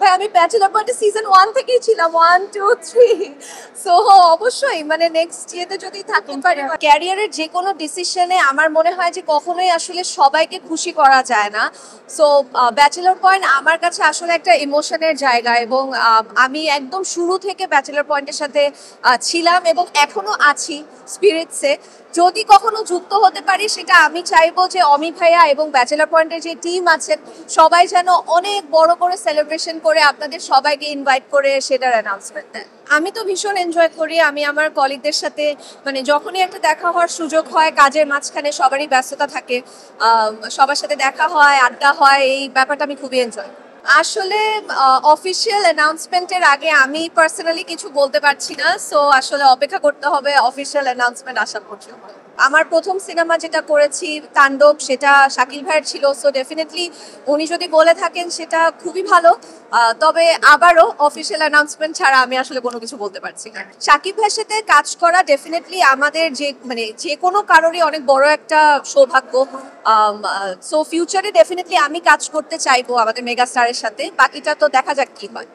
ভাই আমি ব্যাচেলর পয়েন্টে সিজন 1 থেকেই ছিলাম, 1 2 3। সো অবশ্যই মানে নেক্সট ইয়েতে যদি থাকতে পারি। ক্যারিয়ারের যে কোনো ডিসিশনে আমার মনে হয় যে কখনোই আসলে সবাইকে খুশি করা যায় না। সো ব্যাচেলর পয়েন্ট আমার কাছে আসলে একটা ইমোশনের জায়গা, এবং আমি একদম শুরু থেকে ব্যাচেলর পয়েন্টের সাথে ছিলাম এবং এখনো আছি স্পিরিটসে। যদি কখনো যুক্ত হতে পারি সেটা আমি চাইবো যে অমি ভাইয়া এবং ব্যাচেলর পয়েন্টের যে টিম আছেন সবাই যেন অনেক বড় করে সেলিব্রেশন করে আপনাদের সবাইকে ইনভাইট করে সেটার অ্যানাউন্সমেন্ট দেন। আমি তো ভীষণ এনজয় করি। আমি আমার কলিগদের সাথে মানে যখনই একটা দেখা হওয়ার সুযোগ হয়, কাজের মাঝখানে সবারই ব্যস্ততা থাকে, সবার সাথে দেখা হয়, আড্ডা হয়, এই ব্যাপারটা আমি খুবই এনজয়। আসলে অফিসিয়াল অ্যানাউন্সমেন্টের আগে আমি পার্সোনালি কিছু বলতে পারছি না। সো আসলে অপেক্ষা করতে হবে অফিসিয়াল অ্যানাউন্সমেন্ট আসা পর্যন্ত। আমার প্রথম সিনেমা যেটা করেছি তাণ্ডব, সেটা শাকিল ভাইয়ের ছিল। সো ডেফিনেটলি উনি যদি বলে থাকেন সেটা খুবই ভালো। তবে আবারও অফিসিয়াল অ্যানাউন্সমেন্ট ছাড়া আমি আসলে কোনো কিছু বলতে পারছি না। শাকিব ভাইয়ের সাথে কাজ করা ডেফিনেটলি আমাদের যে কোনো কারোরই অনেক বড় একটা সৌভাগ্য। সো ফিউচারে ডেফিনেটলি আমি কাজ করতে চাইবো আমাদের মেগা স্টারের সাথে। বাকিটা তো দেখা যাক কি হয়।